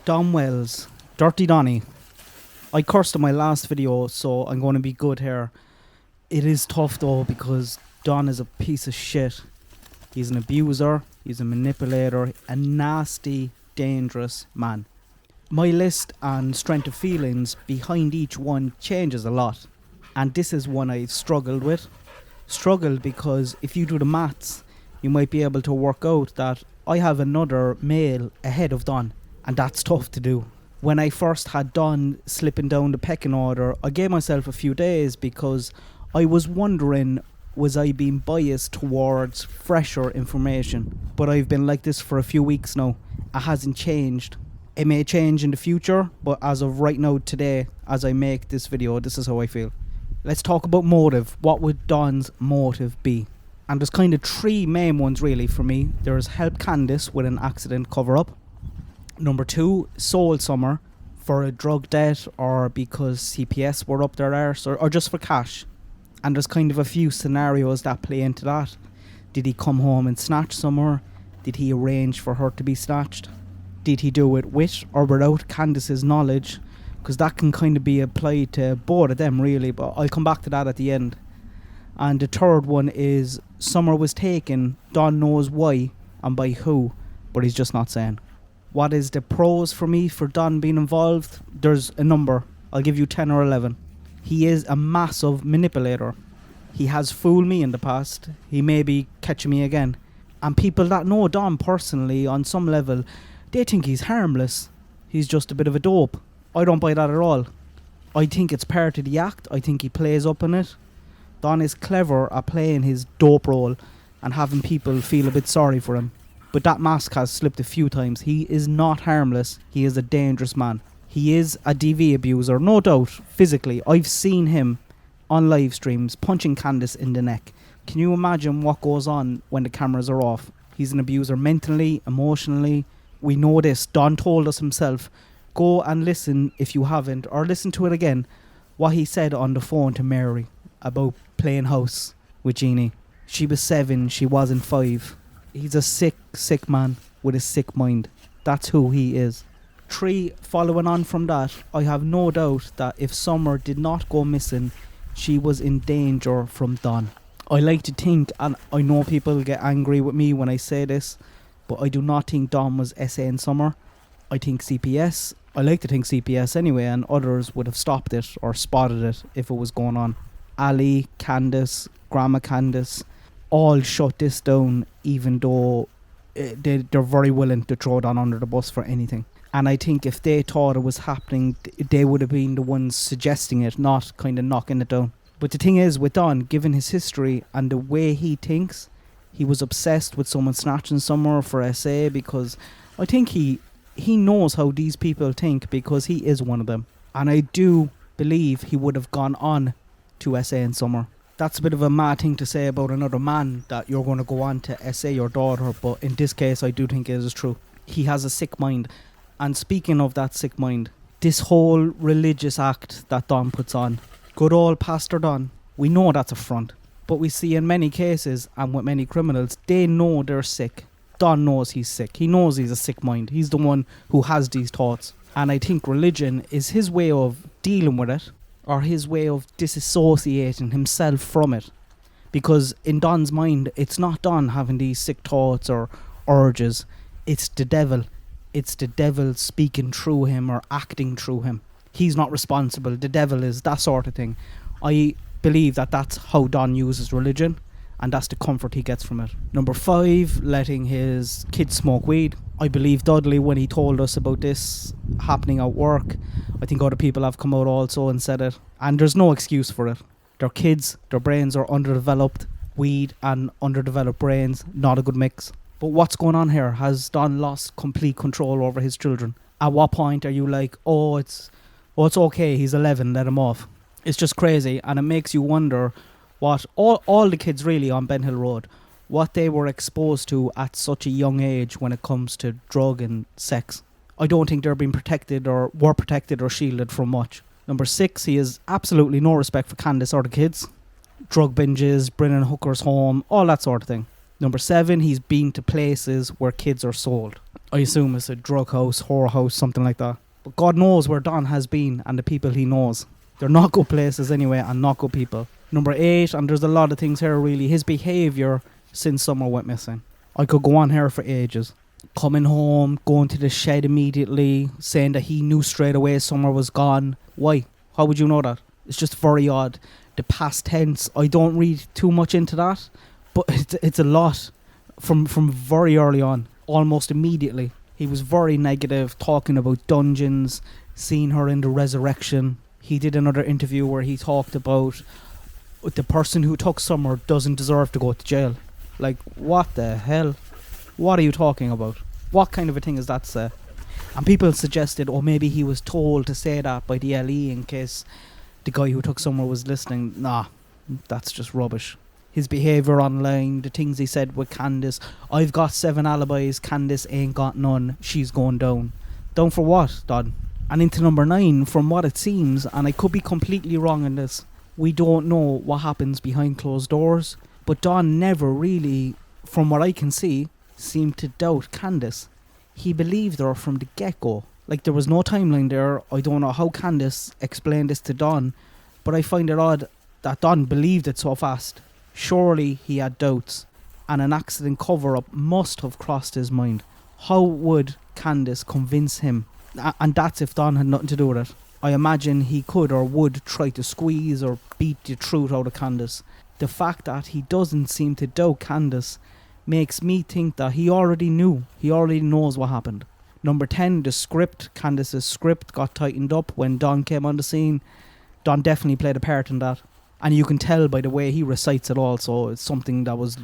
Don Wells, Dirty Donny. I cursed in my last video, so I'm going to be good here. It is tough though, because Don is a piece of shit. He's an abuser, he's a manipulator, a nasty, dangerous man. My list and strength of feelings behind each one changes a lot. And this is one I've struggled with. Struggled because if you do the maths, you might be able to work out that I have another male ahead of Don. And that's tough to do. When I first had Don slipping down the pecking order, I gave myself a few days because I was wondering, was I being biased towards fresher information? But I've been like this for a few weeks now. It hasn't changed. It may change in the future, but as of right now, today, as I make this video, this is how I feel. Let's talk about motive. What would Don's motive be? And there's kind of three main ones really for me. There's help Candace with an accident cover-up. Number 2, sold Summer for a drug debt or because CPS were up their arse or just for cash. And there's kind of a few scenarios that play into that. Did he come home and snatch Summer? Did he arrange for her to be snatched? Did he do it with or without Candace's knowledge? Because that can kind of be applied to both of them really, but I'll come back to that at the end. And the third one is Summer was taken, Don knows why and by who, but he's just not saying. What is the pros for me for Don being involved? There's a number. I'll give you 10 or 11. He is a massive manipulator. He has fooled me in the past. He may be catching me again. And people that know Don personally on some level, they think he's harmless. He's just a bit of a dope. I don't buy that at all. I think it's part of the act. I think he plays up in it. Don is clever at playing his dope role and having people feel a bit sorry for him. But that mask has slipped a few times. He is not harmless. He is a dangerous man. He is a DV abuser, no doubt, physically. I've seen him on live streams punching Candace in the neck. Can you imagine what goes on when the cameras are off? He's an abuser mentally, emotionally. We know this. Don told us himself. Go and listen if you haven't, or listen to it again, what he said on the phone to Mary about playing house with Jeannie. She was 7, she wasn't 5. He's a sick, sick man with a sick mind. That's who he is. 3, following on from that, I have no doubt that if Summer did not go missing, she was in danger from Don. I like to think, and I know people get angry with me when I say this, but I do not think Don was essaying Summer. I think CPS, I like to think CPS anyway, and others would have stopped it or spotted it if it was going on. Ali, Candace, Grandma Candace, all shut this down, even though they're very willing to throw Don under the bus for anything. And I think if they thought it was happening, they would have been the ones suggesting it, not kind of knocking it down. But the thing is, with Don, given his history and the way he thinks, he was obsessed with someone snatching Summer for SA because I think he knows how these people think because he is one of them. And I do believe he would have gone on to SA in Summer. That's a bit of a mad thing to say about another man, that you're going to go on to SA your daughter, but in this case I do think it is true. He has a sick mind. And speaking of that sick mind, this whole religious act that Don puts on, good old Pastor Don, we know that's a front. But we see in many cases, and with many criminals, they know they're sick. Don knows he's sick. He knows he's a sick mind. He's the one who has these thoughts. And I think religion is his way of dealing with it, or his way of disassociating himself from it. Because in Don's mind, it's not Don having these sick thoughts or urges. It's the devil. It's the devil speaking through him or acting through him. He's not responsible. The devil is, that sort of thing. I believe that that's how Don uses religion, and that's the comfort he gets from it. Number 5, letting his kids smoke weed. I believe Dudley when he told us about this happening at work. I think other people have come out also and said it, and there's no excuse for it. They're kids, their brains are underdeveloped. Weed and underdeveloped brains, not a good mix. But what's going on here? Has Don lost complete control over his children? At what point are you like, oh it's okay, he's 11, let him off? It's just crazy, and it makes you wonder what all the kids really on Ben Hill Road, what they were exposed to at such a young age when it comes to drug and sex. I don't think they're being protected or were protected or shielded from much. Number 6, he has absolutely no respect for Candace or the kids. Drug binges, bringing hookers home, all that sort of thing. Number 7, he's been to places where kids are sold. I assume it's a drug house, whore house, something like that. But God knows where Don has been and the people he knows. They're not good places anyway, and not good people. Number 8, and there's a lot of things here really, his behaviour since Summer went missing. I could go on here for ages. Coming home, going to the shed immediately, saying that he knew straight away Summer was gone. Why? How would you know that? It's just very odd. The past tense, I don't read too much into that, but it's a lot from very early on, almost immediately. He was very negative, talking about dungeons, seeing her in the resurrection. He did another interview where he talked about the person who took Summer doesn't deserve to go to jail. Like, what the hell? What are you talking about? What kind of a thing is that to say? And people suggested, maybe he was told to say that by the LE in case the guy who took Summer was listening. Nah, that's just rubbish. His behaviour online, the things he said with Candice. I've got 7 alibis, Candice ain't got none, she's going down. Down for what, Don? And into number 9, from what it seems, and I could be completely wrong in this, we don't know what happens behind closed doors, but Don never really, from what I can see, seemed to doubt Candice. He believed her from the get-go. Like, there was no timeline there. I don't know how Candice explained this to Don, but I find it odd that Don believed it so fast. Surely he had doubts, and an accident cover-up must have crossed his mind. How would Candice convince him? And that's if Don had nothing to do with it. I imagine he could or would try to squeeze or beat the truth out of Candice. The fact that he doesn't seem to doubt Candice makes me think that he already knew. He already knows what happened. Number 10, the script. Candice's script got tightened up when Don came on the scene. Don definitely played a part in that. And you can tell by the way he recites it all, so it's something that was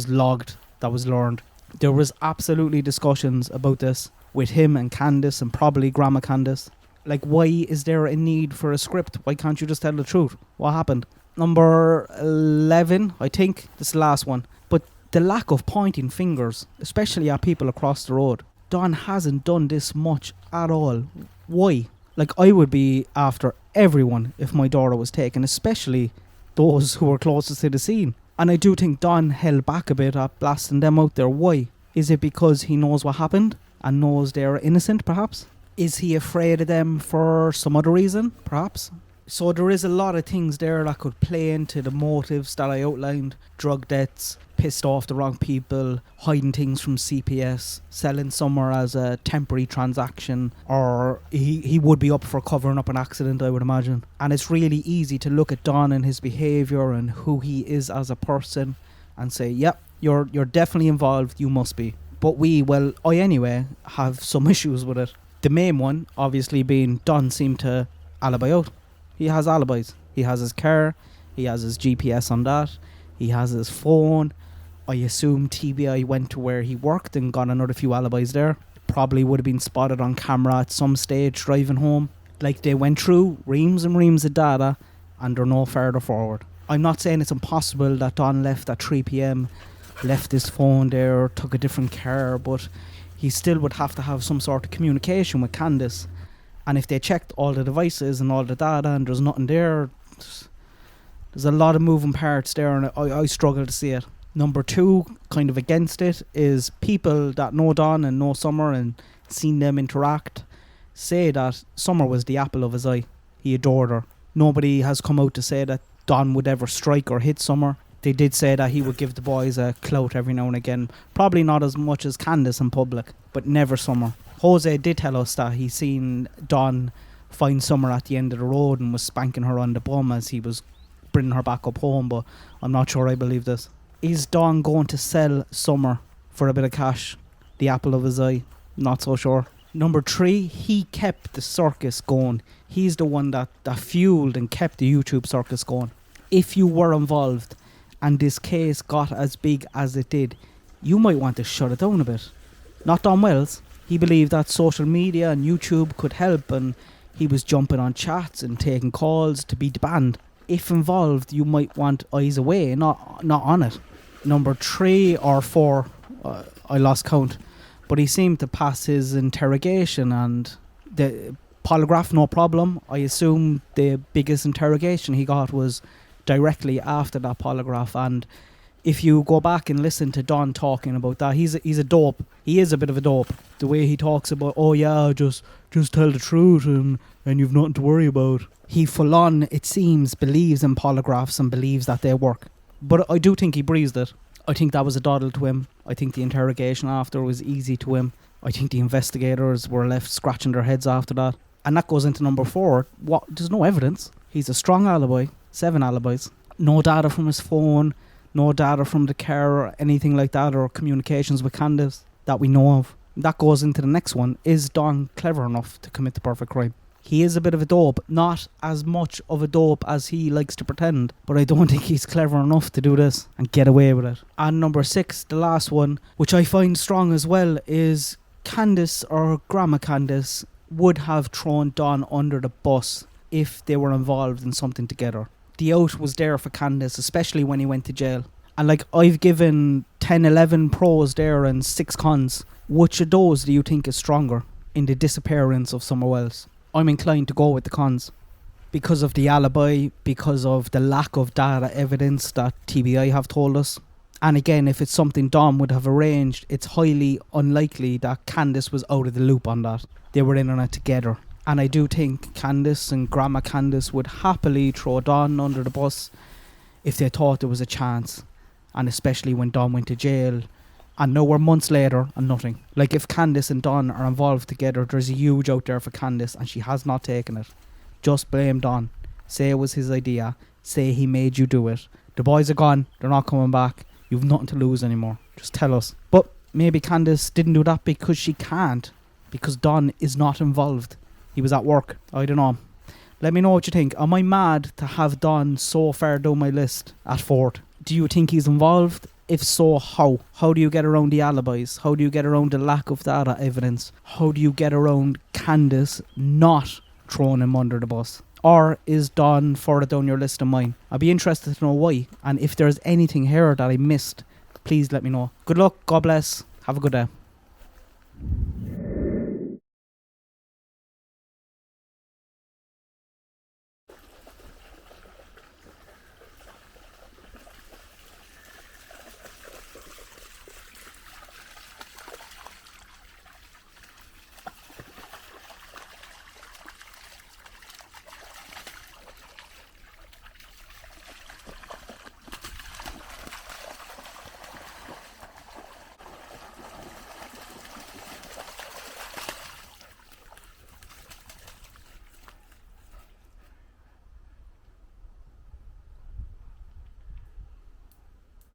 logged, that was learned. There was absolutely discussions about this with him and Candice and probably Grandma Candice. Like, why is there a need for a script? Why can't you just tell the truth? What happened? Number 11, I think, this is the last one. But the lack of pointing fingers, especially at people across the road. Don hasn't done this much at all. Why? Like, I would be after everyone if my daughter was taken, especially those who were closest to the scene. And I do think Don held back a bit at blasting them out there. Why? Is it because he knows what happened and knows they're innocent, perhaps? Is he afraid of them for some other reason, perhaps? So there is a lot of things there that could play into the motives that I outlined. Drug debts, pissed off the wrong people, hiding things from CPS, selling Summer as a temporary transaction, or he would be up for covering up an accident, I would imagine. And it's really easy to look at Don and his behaviour and who he is as a person and say, yep, you're definitely involved, you must be. But I anyway, have some issues with it. The main one, obviously, being Don seemed to alibi out. He has alibis. He has his car. He has his GPS on that. He has his phone. I assume TBI went to where he worked and got another few alibis there. Probably would have been spotted on camera at some stage driving home. Like, they went through reams and reams of data and they're no further forward. I'm not saying it's impossible that Don left at 3 p.m, left his phone there, took a different car, but he still would have to have some sort of communication with Candice. And if they checked all the devices and all the data and there's nothing there, there's a lot of moving parts there, and I struggle to see it. Number 2, kind of against it, is people that know Don and know Summer and seen them interact say that Summer was the apple of his eye. He adored her. Nobody has come out to say that Don would ever strike or hit Summer. They did say that he would give the boys a clout every now and again. Probably not as much as Candice in public, but never Summer. Jose did tell us that he seen Don find Summer at the end of the road and was spanking her on the bum as he was bringing her back up home, but I'm not sure I believe this. Is Don going to sell Summer for a bit of cash? The apple of his eye? Not so sure. Number 3, he kept the circus going. He's the one that fueled and kept the YouTube circus going. If you were involved and this case got as big as it did, you might want to shut it down a bit. Not Don Wells. He believed that social media and YouTube could help, and he was jumping on chats and taking calls to beat the band. If involved, you might want eyes away, not on it. Number 3 or 4, I lost count, but he seemed to pass his interrogation and the polygraph, no problem. I assume the biggest interrogation he got was directly after that polygraph, and if you go back and listen to Don talking about that, he's a dope. He is a bit of a dope. The way he talks about, oh yeah, just tell the truth and you've nothing to worry about. He full on, it seems, believes in polygraphs and believes that they work. But I do think he breezed it. I think that was a doddle to him. I think the interrogation after was easy to him. I think the investigators were left scratching their heads after that. And that goes into number 4. There's no evidence. He's a strong alibi. 7 alibis. No data from his phone. No data from the car or anything like that, or communications with Candace that we know of. That goes into the next one. Is Don clever enough to commit the perfect crime? He is a bit of a dope. Not as much of a dope as he likes to pretend, but I don't think he's clever enough to do this and get away with it. And number 6, the last one, which I find strong as well, is Candace or Grandma Candace would have thrown Don under the bus if they were involved in something together. The out was there for Candace, especially when he went to jail. And like, I've given 10, 11 pros there and 6 cons. Which of those do you think is stronger in the disappearance of Summer Wells? I'm inclined to go with the cons. Because of the alibi, because of the lack of data evidence that TBI have told us. And again, if it's something Dom would have arranged, it's highly unlikely that Candace was out of the loop on that. They were in on it together. And I do think Candace and Grandma Candace would happily throw Don under the bus if they thought there was a chance. And especially when Don went to jail. And now we're months later and nothing. Like, if Candace and Don are involved together, there's a huge out there for Candace and she has not taken it. Just blame Don. Say it was his idea. Say he made you do it. The boys are gone. They're not coming back. You've nothing to lose anymore. Just tell us. But maybe Candace didn't do that because she can't. Because Don is not involved. He was at work. I don't know. Let me know what you think. Am I mad to have Don so far down my list at 4th? Do you think he's involved? If so, how? How do you get around the alibis? How do you get around the lack of data evidence? How do you get around Candace not throwing him under the bus? Or is Don further down your list than mine? I'd be interested to know why. And if there's anything here that I missed, please let me know. Good luck. God bless. Have a good day.